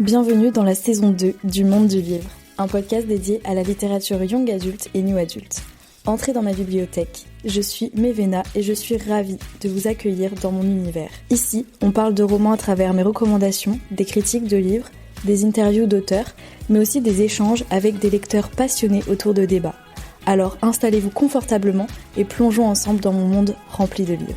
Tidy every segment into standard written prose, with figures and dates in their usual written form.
Bienvenue dans la saison 2 du Monde du Livre, un podcast dédié à la littérature young adulte et new adulte. Entrez dans ma bibliothèque, je suis Mévéna et je suis ravie de vous accueillir dans mon univers. Ici, on parle de romans à travers mes recommandations, des critiques de livres, des interviews d'auteurs, mais aussi des échanges avec des lecteurs passionnés autour de débats. Alors installez-vous confortablement et plongeons ensemble dans mon monde rempli de livres.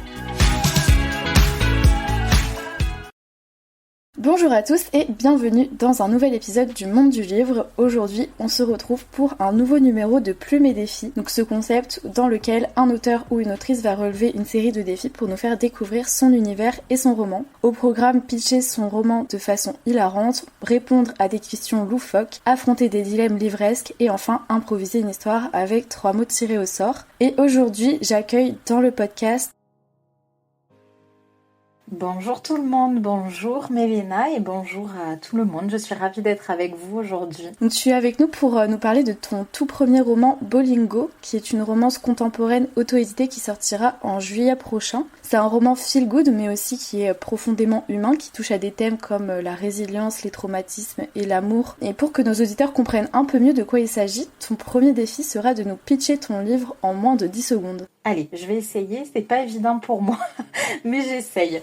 Bonjour à tous et bienvenue dans un nouvel épisode du Monde du Livre. Aujourd'hui, on se retrouve pour un nouveau numéro de Plumes et Défis. Donc ce concept dans lequel un auteur ou une autrice va relever une série de défis pour nous faire découvrir son univers et son roman. Au programme, pitcher son roman de façon hilarante, répondre à des questions loufoques, affronter des dilemmes livresques et enfin improviser une histoire avec 3 mots tirés au sort. Et aujourd'hui, j'accueille dans le podcast Bonjour tout le monde, bonjour Mévéna et bonjour à tout le monde. Je suis ravie d'être avec vous aujourd'hui. Tu es avec nous pour nous parler de ton tout premier roman Bolingo, qui est une romance contemporaine auto-éditée qui sortira en juillet prochain. C'est un roman feel good mais aussi qui est profondément humain, qui touche à des thèmes comme la résilience, les traumatismes et l'amour. Et pour que nos auditeurs comprennent un peu mieux de quoi il s'agit, ton premier défi sera de nous pitcher ton livre en moins de 10 secondes. Allez, je vais essayer, c'est pas évident pour moi, mais j'essaye.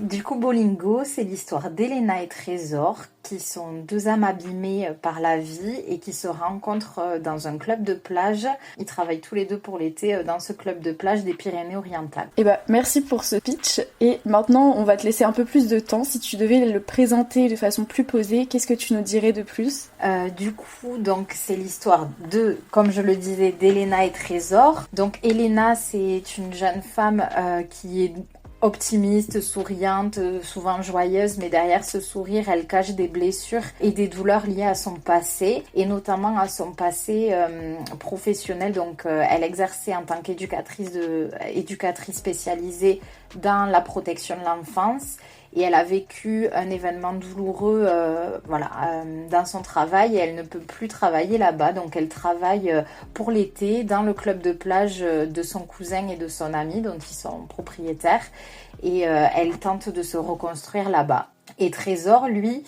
Du coup, Bolingo, c'est l'histoire d'Elena et Trésor, qui sont 2 âmes abîmées par la vie et qui se rencontrent dans un club de plage. Ils travaillent tous les deux pour l'été dans ce club de plage des Pyrénées-Orientales. Merci pour ce pitch. Et maintenant, on va te laisser un peu plus de temps. Si tu devais le présenter de façon plus posée, qu'est-ce que tu nous dirais de plus ? Du coup, donc, c'est l'histoire de, comme je le disais, d'Elena et Trésor. Donc, Elena, c'est une jeune femme qui est optimiste, souriante, souvent joyeuse, mais derrière ce sourire, elle cache des blessures et des douleurs liées à son passé, et notamment à son passé professionnel. Donc, elle exerçait en tant qu'éducatrice spécialisée dans la protection de l'enfance. Et elle a vécu un événement douloureux dans son travail et elle ne peut plus travailler là-bas. Donc elle travaille pour l'été dans le club de plage de son cousin et de son ami dont ils sont propriétaires. Et elle tente de se reconstruire là-bas. Et Trésor, lui,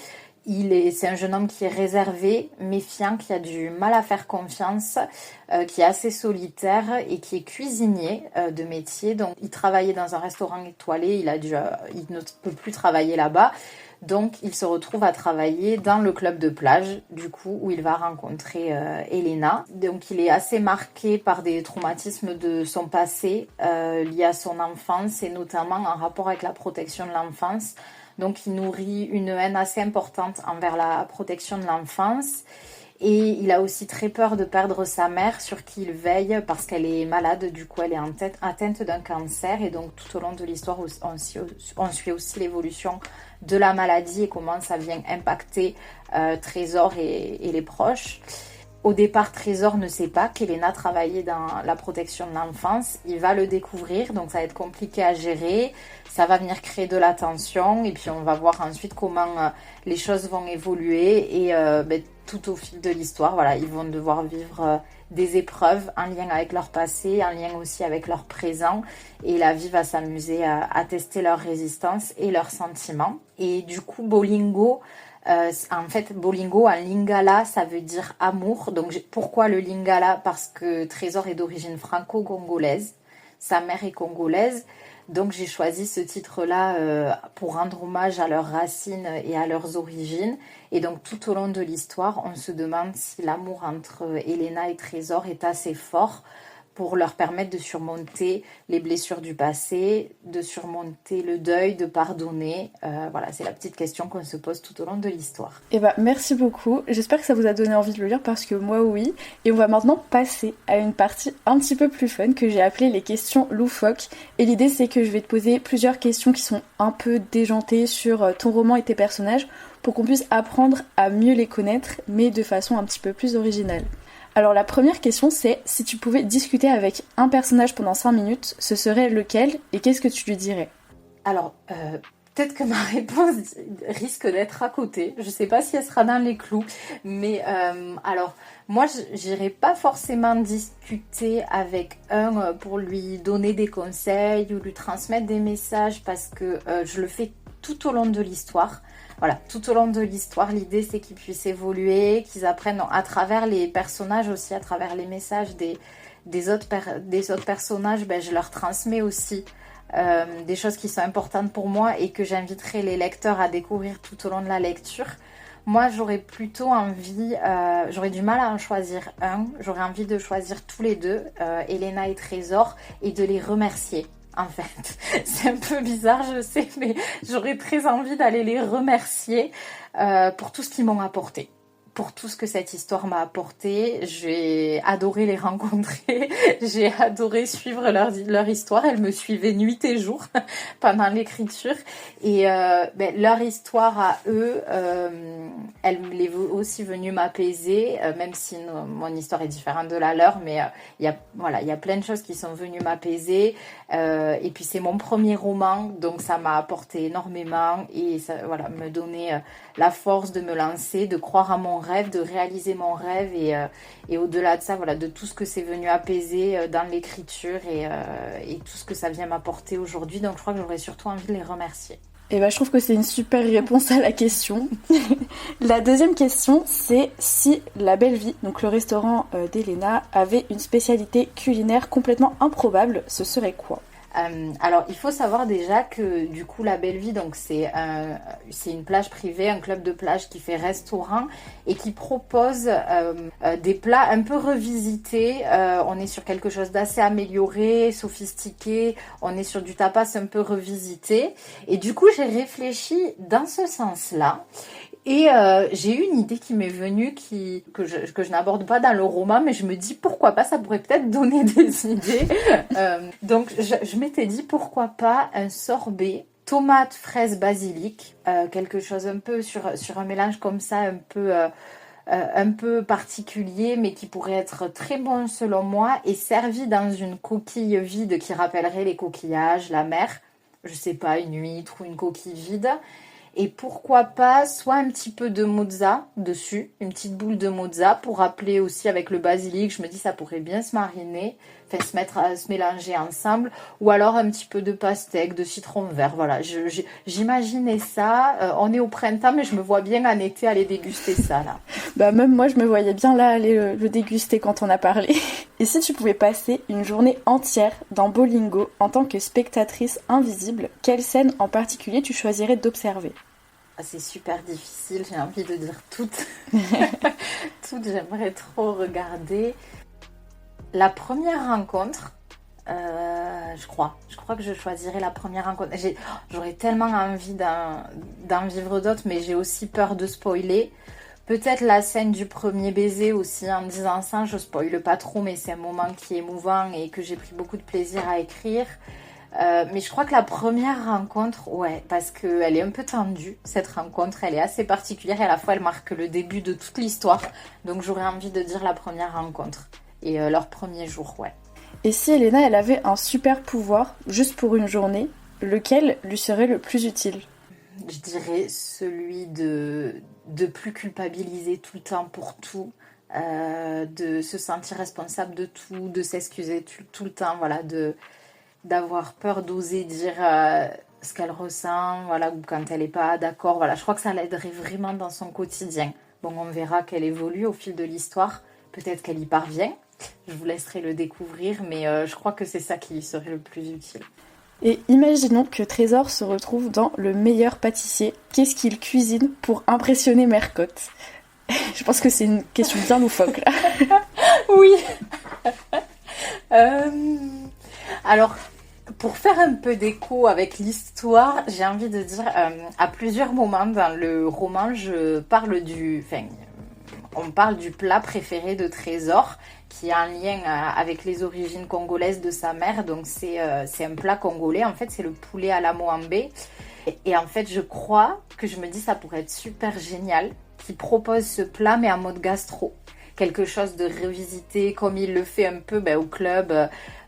c'est un jeune homme qui est réservé, méfiant, qui a du mal à faire confiance, qui est assez solitaire et qui est cuisinier de métier. Donc, il travaillait dans un restaurant étoilé, il ne peut plus travailler là-bas. Donc, il se retrouve à travailler dans le club de plage, du coup, où il va rencontrer Elena. Donc, il est assez marqué par des traumatismes de son passé liés à son enfance et notamment en rapport avec la protection de l'enfance. Donc, il nourrit une haine assez importante envers la protection de l'enfance. Et il a aussi très peur de perdre sa mère, sur qui il veille parce qu'elle est malade. Du coup, elle est atteinte d'un cancer. Et donc, tout au long de l'histoire, on suit aussi l'évolution de la maladie et comment ça vient impacter Trésor et les proches. Au départ, Trésor ne sait pas qu'Elena travaillait dans la protection de l'enfance. Il va le découvrir, donc ça va être compliqué à gérer. Ça va venir créer de la tension et puis on va voir ensuite comment les choses vont évoluer. Et tout au fil de l'histoire, voilà, ils vont devoir vivre des épreuves en lien avec leur passé, en lien aussi avec leur présent. Et la vie va s'amuser à tester leur résistance et leurs sentiments. Et du coup, Bolingo... Bolingo en lingala, ça veut dire amour. Donc, pourquoi le lingala ? Parce que Trésor est d'origine franco-congolaise. Sa mère est congolaise. Donc, j'ai choisi ce titre-là pour rendre hommage à leurs racines et à leurs origines. Et donc, tout au long de l'histoire, on se demande si l'amour entre Elena et Trésor est assez fort pour leur permettre de surmonter les blessures du passé, de surmonter le deuil, de pardonner. C'est la petite question qu'on se pose tout au long de l'histoire. Merci beaucoup. J'espère que ça vous a donné envie de le lire parce que moi, oui. Et on va maintenant passer à une partie un petit peu plus fun que j'ai appelée les questions loufoques. Et l'idée, c'est que je vais te poser plusieurs questions qui sont un peu déjantées sur ton roman et tes personnages pour qu'on puisse apprendre à mieux les connaître, mais de façon un petit peu plus originale. Alors la première question c'est, si tu pouvais discuter avec un personnage pendant 5 minutes, ce serait lequel et qu'est-ce que tu lui dirais ? Alors, peut-être que ma réponse risque d'être à côté. Je ne sais pas si elle sera dans les clous. Mais moi, j'irai pas forcément discuter avec pour lui donner des conseils ou lui transmettre des messages parce que je le fais tout au long de l'histoire. Voilà, tout au long de l'histoire, l'idée c'est qu'ils puissent évoluer, qu'ils apprennent à travers les personnages aussi, à travers les messages des autres personnages, je leur transmets aussi des choses qui sont importantes pour moi et que j'inviterai les lecteurs à découvrir tout au long de la lecture. Moi, j'aurais plutôt envie, j'aurais du mal à en choisir un, j'aurais envie de choisir tous les deux, Elena et Trésor, et de les remercier. En fait, c'est un peu bizarre, je sais, mais j'aurais très envie d'aller les remercier pour tout ce qu'ils m'ont apporté. Pour tout ce que cette histoire m'a apporté. J'ai adoré les rencontrer, j'ai adoré suivre leur histoire. Elles me suivaient nuit et jour pendant l'écriture. Et leur histoire à eux, elle est aussi venue m'apaiser, même si mon histoire est différente de la leur. Mais il y a plein de choses qui sont venues m'apaiser. Et puis c'est mon premier roman, donc ça m'a apporté énormément. Et ça, me donner la force de me lancer, de croire à mon rêve, de réaliser mon rêve et au-delà de ça, de tout ce que c'est venu apaiser dans l'écriture et tout ce que ça vient m'apporter aujourd'hui. Donc je crois que j'aurais surtout envie de les remercier. Et je trouve que c'est une super réponse à la question. La deuxième question, c'est si La Belle Vie, donc le restaurant d'Elena, avait une spécialité culinaire complètement improbable, ce serait quoi ? Alors, il faut savoir déjà que du coup, La Belle Vie, donc c'est une plage privée, un club de plage qui fait restaurant et qui propose des plats un peu revisités. On est sur quelque chose d'assez amélioré, sophistiqué. On est sur du tapas un peu revisité. Et du coup, j'ai réfléchi dans ce sens-là. Et j'ai eu une idée qui m'est venue que je n'aborde pas dans le roman, mais je me dis pourquoi pas, ça pourrait peut-être donner des idées. Donc je m'étais dit pourquoi pas un sorbet tomate, fraise, basilic, quelque chose un peu sur un mélange comme ça, un peu particulier, mais qui pourrait être très bon selon moi, et servi dans une coquille vide qui rappellerait les coquillages, la mer, je sais pas, une huître ou une coquille vide. Et pourquoi pas soit un petit peu de mozza dessus, une petite boule de mozza pour rappeler aussi avec le basilic, je me dis ça pourrait bien se mariner, se mélanger ensemble, ou alors un petit peu de pastèque, de citron vert, voilà, j'imaginais ça, on est au printemps mais je me vois bien en été aller déguster ça là. Même moi je me voyais bien là aller le déguster quand on a parlé. Et si tu pouvais passer une journée entière dans Bolingo en tant que spectatrice invisible, quelle scène en particulier tu choisirais d'observer ? C'est super difficile, j'ai envie de dire toutes. Toutes, j'aimerais trop regarder. La première rencontre, je crois que je choisirais la première rencontre. J'aurais tellement envie d'en vivre d'autres, mais j'ai aussi peur de spoiler. Peut-être la scène du premier baiser aussi, en disant ça, je spoile pas trop, mais c'est un moment qui est émouvant et que j'ai pris beaucoup de plaisir à écrire. Mais je crois que la première rencontre, ouais, parce qu'elle est un peu tendue, cette rencontre, elle est assez particulière et à la fois elle marque le début de toute l'histoire. Donc j'aurais envie de dire la première rencontre et leur premier jour, ouais. Et si Elena, elle avait un super pouvoir, juste pour une journée, lequel lui serait le plus utile ? Je dirais celui de plus culpabiliser tout le temps pour tout, de se sentir responsable de tout, de s'excuser tout le temps, voilà, d'avoir peur d'oser dire ce qu'elle ressent, voilà, ou quand elle n'est pas d'accord. Voilà, je crois que ça l'aiderait vraiment dans son quotidien. Bon, on verra qu'elle évolue au fil de l'histoire. Peut-être qu'elle y parvient. Je vous laisserai le découvrir, mais je crois que c'est ça qui lui serait le plus utile. Et imaginons que Trésor se retrouve dans Le Meilleur Pâtissier. Qu'est-ce qu'il cuisine pour impressionner Mercotte ? Je pense que c'est une question bien loufoque, là. Oui. Alors, pour faire un peu d'écho avec l'histoire, j'ai envie de dire, à plusieurs moments dans le roman, on parle du plat préféré de Trésor, qui a un lien avec les origines congolaises de sa mère. Donc c'est un plat congolais, en fait c'est le poulet à la moambé. Et en fait je crois que je me dis ça pourrait être super génial qu'il propose ce plat mais en mode gastro. Quelque chose de revisité comme il le fait un peu au club.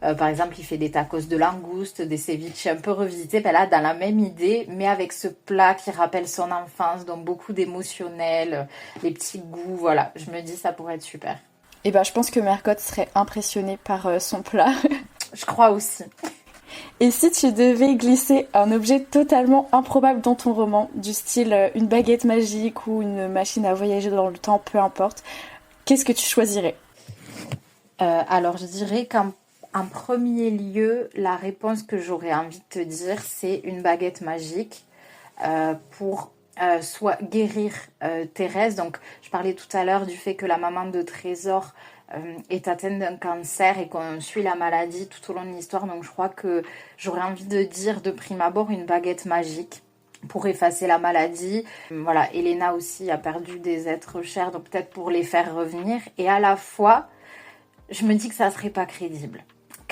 Par exemple, il fait des tacos de langouste, des ceviches un peu revisités. Là, dans la même idée, mais avec ce plat qui rappelle son enfance, donc beaucoup d'émotionnel, les petits goûts, voilà. Je me dis, ça pourrait être super. Et je pense que Mercotte serait impressionnée par son plat. Je crois aussi. Et si tu devais glisser un objet totalement improbable dans ton roman, du style une baguette magique ou une machine à voyager dans le temps, peu importe, qu'est-ce que tu choisirais ? Alors, je dirais qu'en premier lieu, la réponse que j'aurais envie de te dire, c'est une baguette magique pour soit guérir Thérèse. Donc, je parlais tout à l'heure du fait que la maman de Trésor est atteinte d'un cancer et qu'on suit la maladie tout au long de l'histoire. Donc, je crois que j'aurais envie de dire de prime abord une baguette magique pour effacer la maladie. Voilà, Elena aussi a perdu des êtres chers, donc peut-être pour les faire revenir. Et à la fois, je me dis que ça serait pas crédible.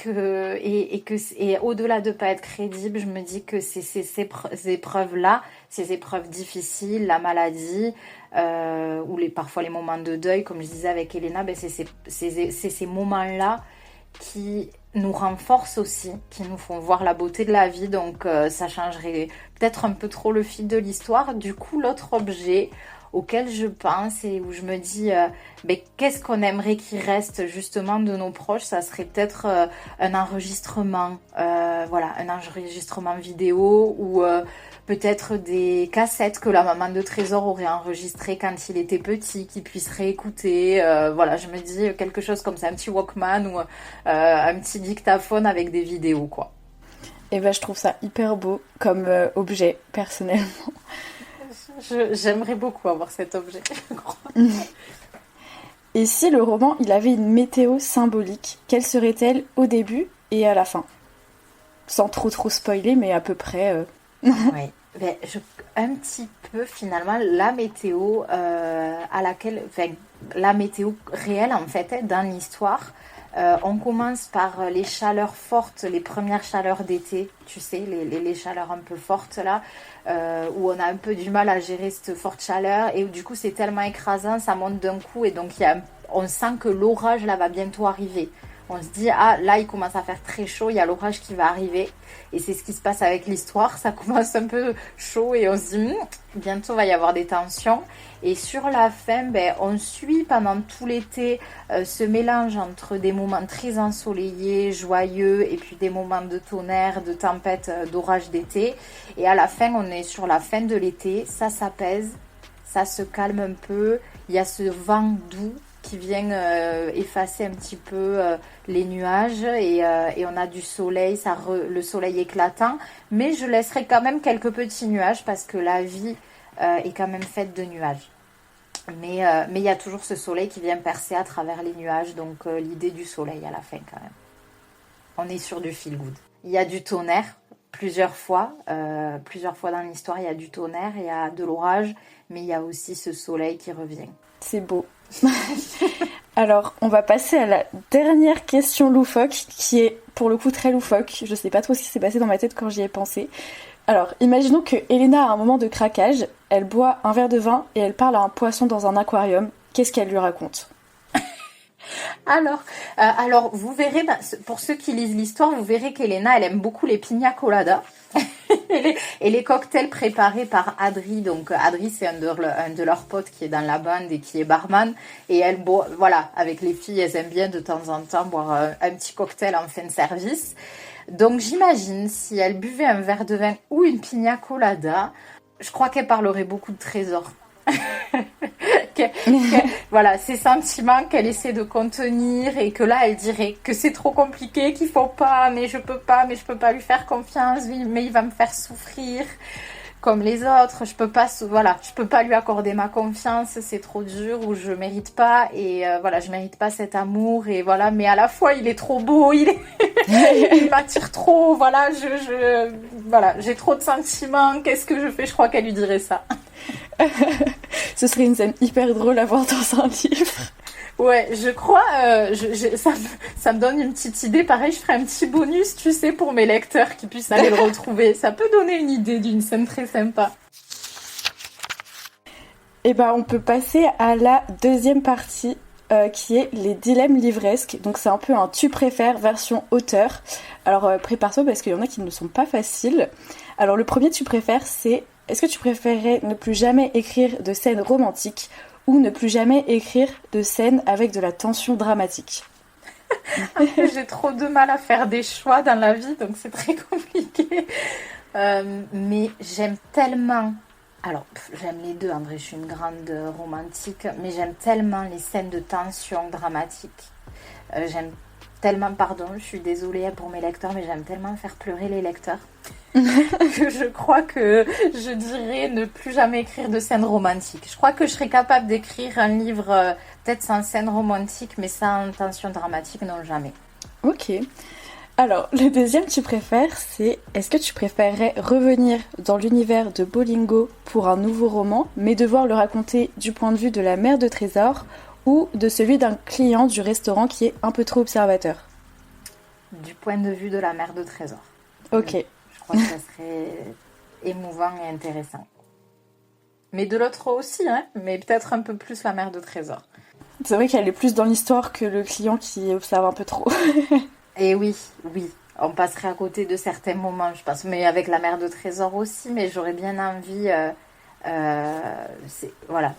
Et au-delà de pas être crédible, je me dis que ces épreuves-là, ces épreuves difficiles, la maladie, ou parfois les moments de deuil, comme je disais avec Elena, c'est ces moments-là qui nous renforcent aussi, qui nous font voir la beauté de la vie. Donc ça changerait peut-être un peu trop le fil de l'histoire. Du coup, l'autre objet auquel je pense et où je me dis qu'est-ce qu'on aimerait qu'il reste justement de nos proches, ça serait peut-être un enregistrement, un enregistrement vidéo ou peut-être des cassettes que la maman de Trésor aurait enregistrées quand il était petit, qu'il puisse réécouter. Je me dis quelque chose comme ça, un petit Walkman ou un petit dictaphone avec des vidéos, quoi. Et je trouve ça hyper beau comme objet, personnellement. J'aimerais beaucoup avoir cet objet, je crois. Et si le roman, il avait une météo symbolique, quelle serait-elle au début et à la fin ? Sans trop spoiler, mais à peu près. Oui, un petit peu finalement la météo la météo réelle en fait dans l'histoire. On commence par les chaleurs fortes, les premières chaleurs d'été, tu sais, les chaleurs un peu fortes là, où on a un peu du mal à gérer cette forte chaleur et où du coup c'est tellement écrasant, ça monte d'un coup et donc on sent que l'orage là va bientôt arriver. On se dit, là il commence à faire très chaud, il y a l'orage qui va arriver. Et c'est ce qui se passe avec l'histoire, ça commence un peu chaud et on se dit, bientôt il va y avoir des tensions. Et sur la fin, on suit pendant tout l'été ce mélange entre des moments très ensoleillés, joyeux, et puis des moments de tonnerre, de tempête, d'orage d'été. Et à la fin, on est sur la fin de l'été, ça s'apaise, ça se calme un peu, il y a ce vent doux qui vient effacer un petit peu les nuages et on a du soleil, le soleil éclatant, mais je laisserai quand même quelques petits nuages parce que la vie est quand même faite de nuages. Mais il y a toujours ce soleil qui vient percer à travers les nuages, donc l'idée du soleil à la fin quand même. On est sur du feel good. Il y a du tonnerre plusieurs fois dans l'histoire, il y a du tonnerre, il y a de l'orage, mais il y a aussi ce soleil qui revient. C'est beau. Alors, on va passer à la dernière question loufoque, qui est pour le coup très loufoque. Je sais pas trop ce qui s'est passé dans ma tête quand j'y ai pensé. Alors, imaginons que Elena a un moment de craquage, elle boit un verre de vin et elle parle à un poisson dans un aquarium. Qu'est-ce qu'elle lui raconte ? Alors, vous verrez, pour ceux qui lisent l'histoire, vous verrez qu'Elena, elle aime beaucoup les pina coladas. et les cocktails préparés par Adri. Donc Adri, c'est un de leurs potes qui est dans la bande et qui est barman. Et elle boit, avec les filles, elles aiment bien de temps en temps boire un petit cocktail en fin de service. Donc j'imagine, si elle buvait un verre de vin ou une pina colada, je crois qu'elle parlerait beaucoup de Trésor. Ces sentiments qu'elle essaie de contenir et que là elle dirait que c'est trop compliqué, qu'il faut pas, mais je peux pas lui faire confiance, mais il va me faire souffrir comme les autres, je peux pas lui accorder ma confiance, c'est trop dur ou je mérite pas et je mérite pas cet amour et mais à la fois il est trop beau, il m'attire trop, j'ai trop de sentiments, qu'est-ce que je fais? Je crois qu'elle lui dirait ça. Ce serait une scène hyper drôle à voir dans un livre. Ouais, je crois, ça me donne une petite idée. Pareil, je ferai un petit bonus, tu sais, pour mes lecteurs qui puissent aller le retrouver. Ça peut donner une idée d'une scène très sympa. Et on peut passer à la deuxième partie, qui est les dilemmes livresques. Donc c'est un peu un tu préfères version auteur. Alors prépare-toi parce qu'il y en a qui ne sont pas faciles. Alors le premier tu préfères, c'est: est-ce que tu préférerais ne plus jamais écrire de scènes romantiques ou ne plus jamais écrire de scènes avec de la tension dramatique? Après, j'ai trop de mal à faire des choix dans la vie, donc c'est très compliqué. Mais j'aime tellement... Alors, j'aime les deux, en vrai, je suis une grande romantique, mais j'aime tellement les scènes de tension dramatiques. J'aime tellement, pardon, je suis désolée pour mes lecteurs, mais j'aime tellement faire pleurer les lecteurs que je crois que je dirais ne plus jamais écrire de scènes romantiques. Je crois que je serais capable d'écrire un livre peut-être sans scène romantique, mais sans tension dramatique, non, jamais. Ok. Alors, le deuxième tu préfères, c'est est-ce que tu préférerais revenir dans l'univers de Bolingo pour un nouveau roman, mais devoir le raconter du point de vue de la mère de Trésor ou de celui d'un client du restaurant qui est un peu trop observateur? Du point de vue de la mère de Trésor. Ok. Je crois que ça serait émouvant et intéressant. Mais de l'autre aussi, hein, mais peut-être un peu plus la mère de Trésor. C'est vrai qu'elle est plus dans l'histoire que le client qui observe un peu trop. Et oui, on passerait à côté de certains moments, je pense. Mais avec la mère de Trésor aussi, mais j'aurais bien envie...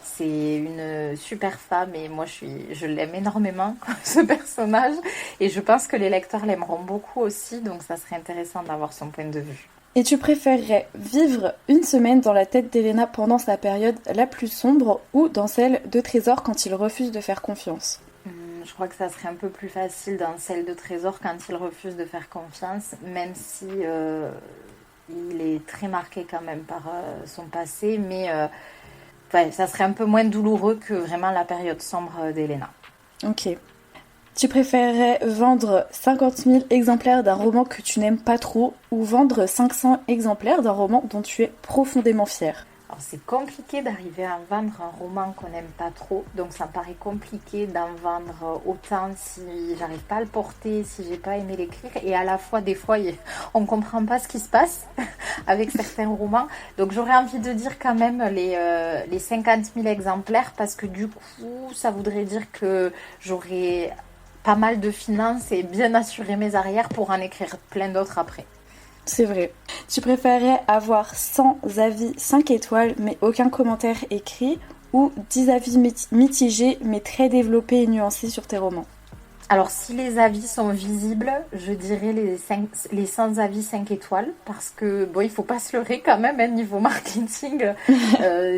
c'est une super femme et moi je l'aime énormément, ce personnage. Et je pense que les lecteurs l'aimeront beaucoup aussi, donc ça serait intéressant d'avoir son point de vue. Et tu préférerais vivre une semaine dans la tête d'Elena pendant sa période la plus sombre ou dans celle de Trésor quand il refuse de faire confiance? Je crois que ça serait un peu plus facile dans celle de Trésor quand il refuse de faire confiance, même si il est très marqué quand même par son passé, mais ça serait un peu moins douloureux que vraiment la période sombre d'Elena. Ok. Tu préférerais vendre 50 000 exemplaires d'un roman que tu n'aimes pas trop ou vendre 500 exemplaires d'un roman dont tu es profondément fier? Alors c'est compliqué d'arriver à vendre un roman qu'on n'aime pas trop, donc ça me paraît compliqué d'en vendre autant si j'arrive pas à le porter, si j'ai pas aimé l'écrire, et à la fois des fois on comprend pas ce qui se passe avec certains romans, donc j'aurais envie de dire quand même les 50 000 exemplaires, parce que du coup ça voudrait dire que j'aurais pas mal de finances et bien assurer mes arrières pour en écrire plein d'autres après. C'est vrai. Tu préférerais avoir 100 avis 5 étoiles mais aucun commentaire écrit ou 10 avis mitigés mais très développés et nuancés sur tes romans? Alors si les avis sont visibles, je dirais les 100 avis 5 étoiles parce que bon, il faut pas se leurrer quand même, hein, niveau marketing.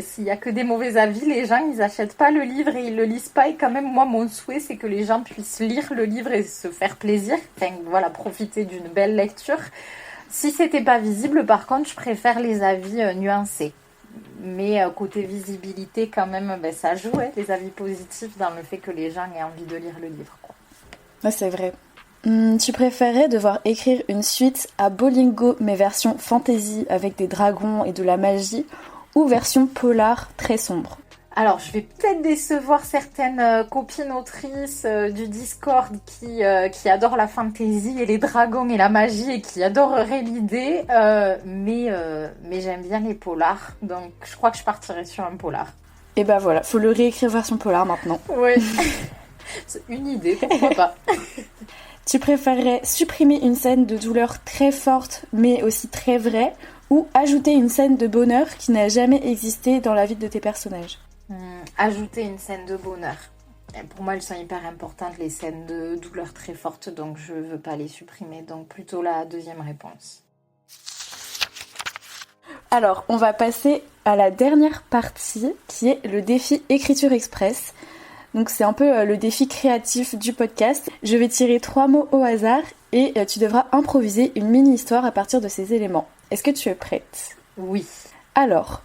S'il y a que des mauvais avis, les gens ils achètent pas le livre et ils le lisent pas, et quand même moi mon souhait c'est que les gens puissent lire le livre et se faire plaisir, enfin voilà, profiter d'une belle lecture. Si c'était pas visible, par contre, je préfère les avis nuancés. Mais côté visibilité, quand même, ça joue, hein, les avis positifs dans le fait que les gens aient envie de lire le livre, quoi. Ouais, c'est vrai. Tu préférais devoir écrire une suite à Bolingo, mais version fantasy avec des dragons et de la magie, ou version polar très sombre? Alors, je vais peut-être décevoir certaines copines autrices du Discord qui adorent la fantasy et les dragons et la magie et qui adoreraient l'idée, mais j'aime bien les polars, donc je crois que je partirai sur un polar. Et bah voilà, faut le réécrire version polar maintenant. Oui, c'est une idée, pourquoi pas. Tu préférerais supprimer une scène de douleur très forte mais aussi très vraie, ou ajouter une scène de bonheur qui n'a jamais existé dans la vie de tes personnages? Ajouter une scène de bonheur. Et pour moi, elles sont hyper importantes, les scènes de douleur très fortes, donc je ne veux pas les supprimer. Donc plutôt la deuxième réponse. Alors, on va passer à la dernière partie, qui est le défi Écriture Express. Donc c'est un peu le défi créatif du podcast. Je vais tirer 3 mots au hasard et tu devras improviser une mini-histoire à partir de ces éléments. Est-ce que tu es prête? Oui. Alors,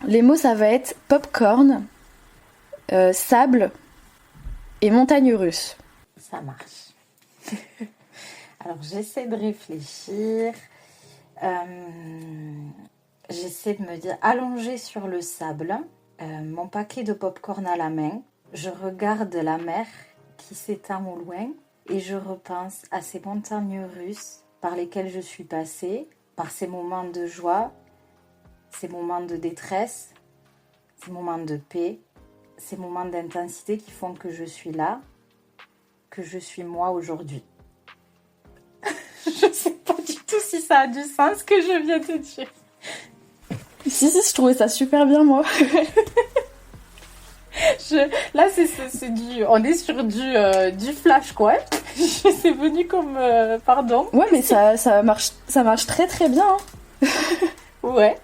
les mots ça va être popcorn, sable et montagne russe. Ça marche. Alors j'essaie de réfléchir. J'essaie de me dire allongée sur le sable, mon paquet de popcorn à la main. Je regarde la mer qui s'étend au loin et je repense à ces montagnes russes par lesquelles je suis passée, par ces moments de joie, ces moments de détresse, ces moments de paix, ces moments d'intensité qui font que je suis là, que je suis moi aujourd'hui. Je sais pas du tout si ça a du sens ce que je viens de dire. Si, je trouvais ça super bien, moi. Là, on est sur du flash, quoi. C'est venu comme... pardon. Ouais, mais ça marche très très bien. Hein. Ouais,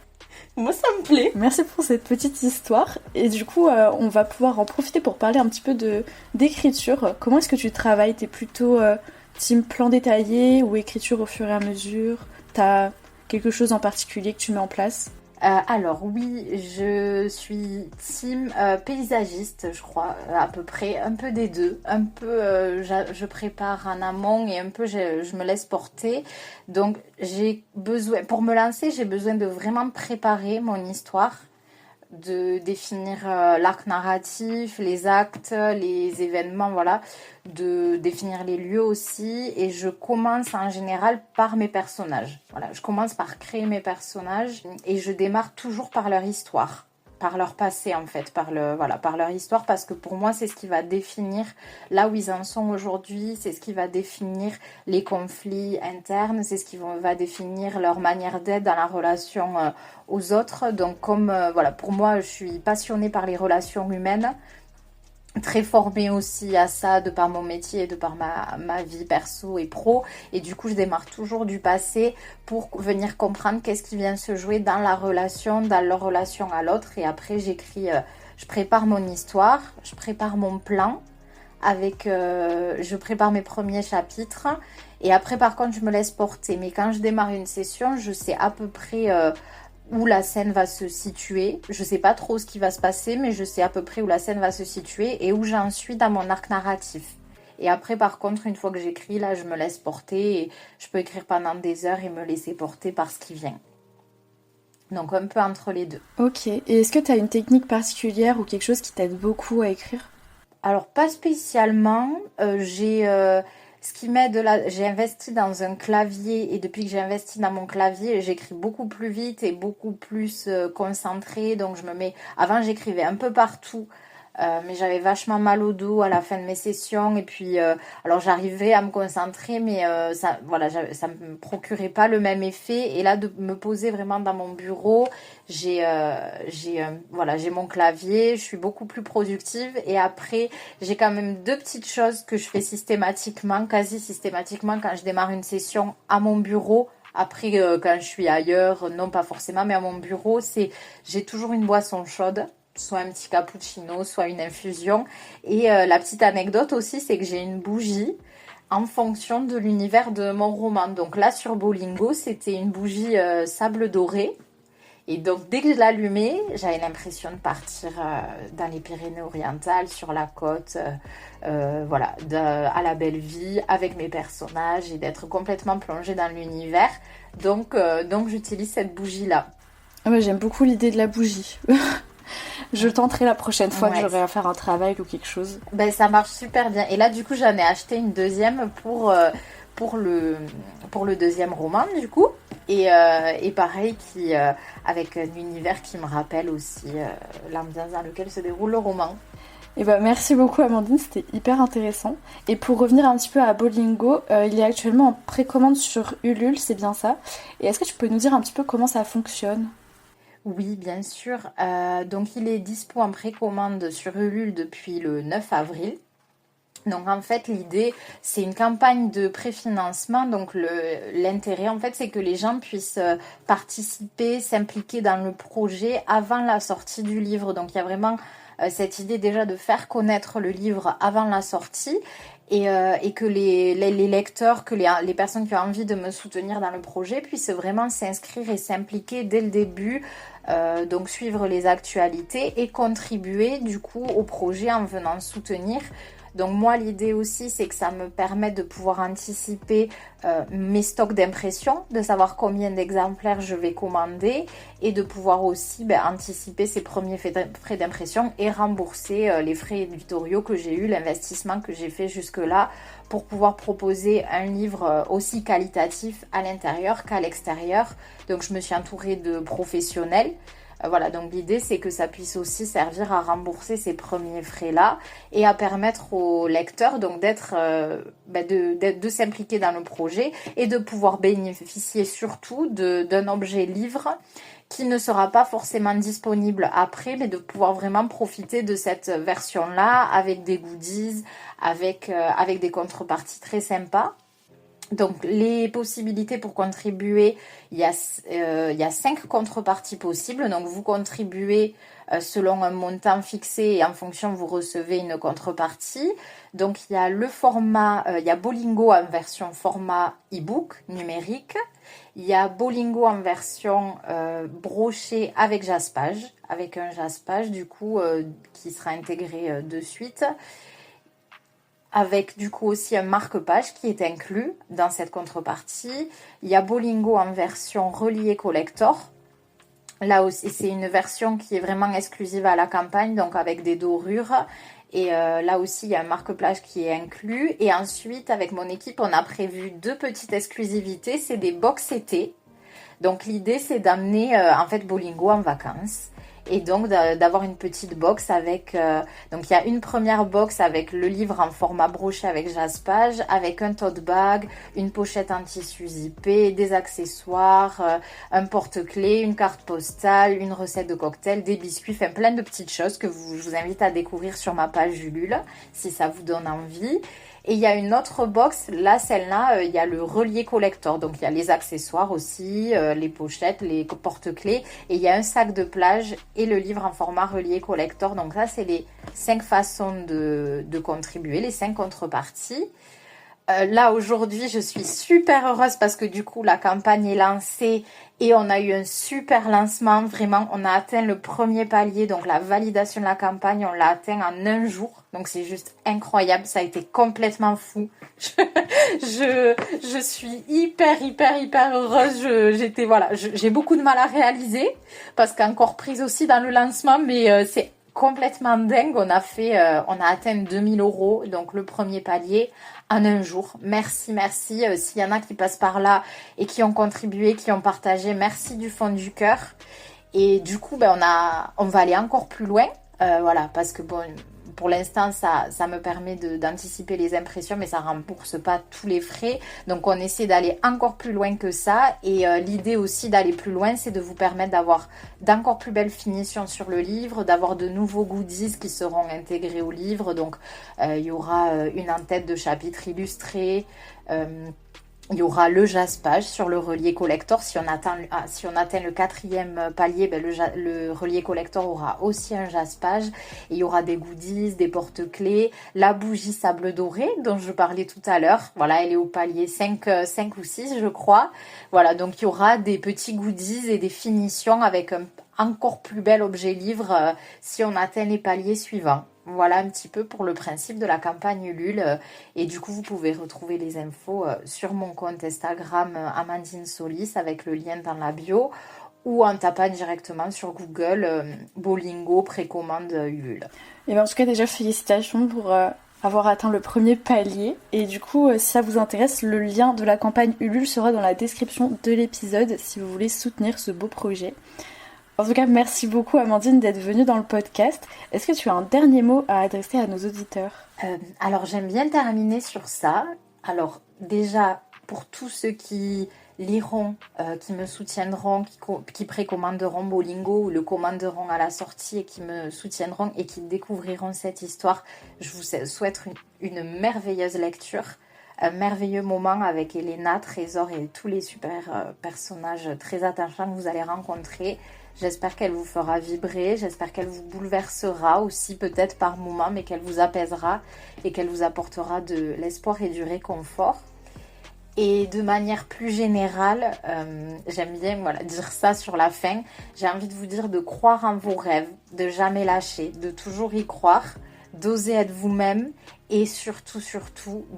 moi ça me plaît. Merci pour cette petite histoire. Et du coup, on va pouvoir en profiter pour parler un petit peu d'écriture. Comment est-ce que tu travailles? T'es plutôt team plan détaillé ou écriture au fur et à mesure? T'as quelque chose en particulier que tu mets en place? Alors oui, je suis team paysagiste, je crois, à peu près, un peu des deux. Un peu, je prépare en amont et un peu, je me laisse porter. Donc, pour me lancer, j'ai besoin de vraiment préparer mon histoire, de définir l'arc narratif, les actes, les événements, voilà, de définir les lieux aussi. Et je commence en général par mes personnages. Voilà, je commence par créer mes personnages et je démarre toujours par leur histoire, par leur passé en fait, par leur histoire, parce que pour moi c'est ce qui va définir là où ils en sont aujourd'hui, c'est ce qui va définir les conflits internes, c'est ce qui va définir leur manière d'être dans la relation aux autres. Donc comme pour moi je suis passionnée par les relations humaines, très formée aussi à ça de par mon métier et de par ma vie perso et pro, et du coup je démarre toujours du passé pour venir comprendre qu'est-ce qui vient se jouer dans la relation, dans leur relation à l'autre, et après j'écris, je prépare mon histoire, je prépare mon plan je prépare mes premiers chapitres, et après par contre je me laisse porter, mais quand je démarre une session je sais à peu près où la scène va se situer. Je sais pas trop ce qui va se passer, mais je sais à peu près où la scène va se situer et où j'en suis dans mon arc narratif. Et après, par contre, une fois que j'écris, là, je me laisse porter et je peux écrire pendant des heures et me laisser porter par ce qui vient. Donc, un peu entre les deux. Ok. Et est-ce que tu as une technique particulière ou quelque chose qui t'aide beaucoup à écrire? Alors, pas spécialement. Ce qui m'aide là, j'ai investi dans un clavier, et depuis que j'ai investi dans mon clavier, j'écris beaucoup plus vite et beaucoup plus concentrée. Donc avant j'écrivais un peu partout, mais j'avais vachement mal au dos à la fin de mes sessions, et puis alors j'arrivais à me concentrer, mais ça me procurait pas le même effet. Et là, de me poser vraiment dans mon bureau, j'ai mon clavier, je suis beaucoup plus productive. Et après, j'ai quand même deux petites choses que je fais quasi systématiquement quand je démarre une session à mon bureau. Après, quand je suis ailleurs, non pas forcément, mais à mon bureau, j'ai toujours une boisson chaude, soit un petit cappuccino, soit une infusion. Et la petite anecdote aussi, c'est que j'ai une bougie en fonction de l'univers de mon roman. Donc là, sur Bolingo, c'était une bougie sable doré. Et donc, dès que je l'allumais, j'avais l'impression de partir dans les Pyrénées-Orientales, sur la côte, à la belle vie, avec mes personnages, et d'être complètement plongée dans l'univers. Donc j'utilise cette bougie-là. Ah ouais, j'aime beaucoup l'idée de la bougie. Je tenterai la prochaine fois que j'aurai à faire un travail ou quelque chose. Ben, ça marche super bien. Et là, du coup, j'en ai acheté une deuxième pour le deuxième roman, du coup. Et pareil, avec un univers qui me rappelle aussi l'ambiance dans laquelle se déroule le roman. Et merci beaucoup Amandine, c'était hyper intéressant. Et pour revenir un petit peu à Bolingo, il est actuellement en précommande sur Ulule, c'est bien ça. Et est-ce que tu peux nous dire un petit peu comment ça fonctionne ? Oui, bien sûr. Donc il est dispo en précommande sur Ulule depuis le 9 avril. Donc en fait l'idée c'est une campagne de préfinancement. Donc l'intérêt en fait c'est que les gens puissent participer, s'impliquer dans le projet avant la sortie du livre. Donc il y a vraiment cette idée déjà de faire connaître le livre avant la sortie. Et que les lecteurs, que les personnes qui ont envie de me soutenir dans le projet puissent vraiment s'inscrire et s'impliquer dès le début, donc suivre les actualités et contribuer du coup au projet en venant soutenir. Donc moi l'idée aussi c'est que ça me permet de pouvoir anticiper mes stocks d'impression, de savoir combien d'exemplaires je vais commander et de pouvoir aussi anticiper ces premiers frais d'impression et rembourser les frais éditoriaux que j'ai eu, l'investissement que j'ai fait jusque-là pour pouvoir proposer un livre aussi qualitatif à l'intérieur qu'à l'extérieur. Donc je me suis entourée de professionnels Voilà, donc l'idée c'est que ça puisse aussi servir à rembourser ces premiers frais-là et à permettre au lecteur donc de s'impliquer dans le projet et de pouvoir bénéficier surtout d'un objet livre qui ne sera pas forcément disponible après, mais de pouvoir vraiment profiter de cette version-là avec des goodies, avec des contreparties très sympas. Donc les possibilités pour contribuer, il y a 5 contreparties possibles. Donc vous contribuez selon un montant fixé et en fonction vous recevez une contrepartie. Donc il y a le format, il y a Bolingo en version format e-book numérique. Il y a Bolingo en version brochée avec jaspage, avec un jaspage du coup qui sera intégré de suite. Avec du coup aussi un marque-page qui est inclus dans cette contrepartie. Il y a Bolingo en version relié collector. Là aussi, c'est une version qui est vraiment exclusive à la campagne, donc avec des dorures. Et là aussi, il y a un marque-page qui est inclus. Et ensuite, avec mon équipe, on a prévu 2 petites exclusivités. C'est des box été. Donc l'idée, c'est d'amener en fait Bolingo en vacances. Et donc d'avoir une petite box avec... donc il y a une première box avec le livre en format broché avec jaspage, avec un tote bag, une pochette en tissu zippé, des accessoires, un porte-clés, une carte postale, une recette de cocktail, des biscuits, enfin plein de petites choses que je vous invite à découvrir sur ma page Ulule, si ça vous donne envie. Et il y a une autre box, là, celle-là, il y a le relié collector. Donc, il y a les accessoires aussi, les pochettes, les porte-clés. Et il y a un sac de plage et le livre en format relié collector. Donc, ça, c'est les 5 façons de contribuer, les 5 contreparties. Là, aujourd'hui, je suis super heureuse parce que du coup, la campagne est lancée et on a eu un super lancement. Vraiment, on a atteint le premier palier. Donc, la validation de la campagne, on l'a atteint en 1 jour. Donc, c'est juste incroyable. Ça a été complètement fou. Je suis hyper heureuse. J'ai beaucoup de mal à réaliser parce qu'encore prise aussi dans le lancement, mais c'est complètement dingue. On a atteint 2000 €, donc le premier palier en 1 jour. Merci. S'il y en a qui passent par là et qui ont contribué, qui ont partagé, merci du fond du cœur. Et du coup, on va aller encore plus loin. Voilà, parce que bon, pour l'instant, ça me permet d'anticiper les impressions, mais ça rembourse pas tous les frais. Donc, on essaie d'aller encore plus loin que ça. Et l'idée aussi d'aller plus loin, c'est de vous permettre d'avoir d'encore plus belles finitions sur le livre, d'avoir de nouveaux goodies qui seront intégrés au livre. Donc, il y aura une en-tête de chapitre illustré. Il y aura le jaspage sur le relié collector. Si on atteint le 4e palier, le relié collector aura aussi un jaspage. Et il y aura des goodies, des porte-clés, la bougie sable doré dont je parlais tout à l'heure. Voilà, elle est au palier 5 ou 6, je crois. Voilà, donc il y aura des petits goodies et des finitions avec un encore plus bel objet livre si on atteint les paliers suivants. Voilà un petit peu pour le principe de la campagne Ulule. Et du coup, vous pouvez retrouver les infos sur mon compte Instagram Amandine Solis avec le lien dans la bio ou en tapant directement sur Google Bolingo précommande Ulule. Et bien, en tout cas, déjà, félicitations pour avoir atteint le premier palier. Et du coup, si ça vous intéresse, le lien de la campagne Ulule sera dans la description de l'épisode si vous voulez soutenir ce beau projet. En tout cas, merci beaucoup Amandine d'être venue dans le podcast. Est-ce que tu as un dernier mot à adresser à nos auditeurs ? Alors, j'aime bien terminer sur ça. Alors, déjà, pour tous ceux qui liront, qui me soutiendront, qui précommanderont Bolingo ou le commanderont à la sortie et qui me soutiendront et qui découvriront cette histoire, je vous souhaite une merveilleuse lecture. Un merveilleux moment avec Elena, Trésor et tous les super personnages très attachants que vous allez rencontrer. J'espère qu'elle vous fera vibrer, j'espère qu'elle vous bouleversera aussi peut-être par moments, mais qu'elle vous apaisera et qu'elle vous apportera de l'espoir et du réconfort. Et de manière plus générale, j'aime bien dire ça sur la fin, j'ai envie de vous dire de croire en vos rêves, de jamais lâcher, de toujours y croire, d'oser être vous-même et surtout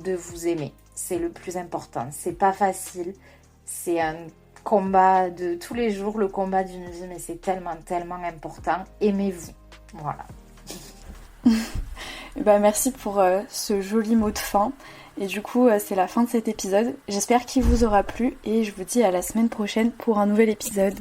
de vous aimer. C'est le plus important. C'est pas facile, c'est un combat de tous les jours, le combat d'une vie, mais c'est tellement important. Aimez-vous. Voilà. Merci pour ce joli mot de fin. Et du coup, c'est la fin de cet épisode. J'espère qu'il vous aura plu et je vous dis à la semaine prochaine pour un nouvel épisode.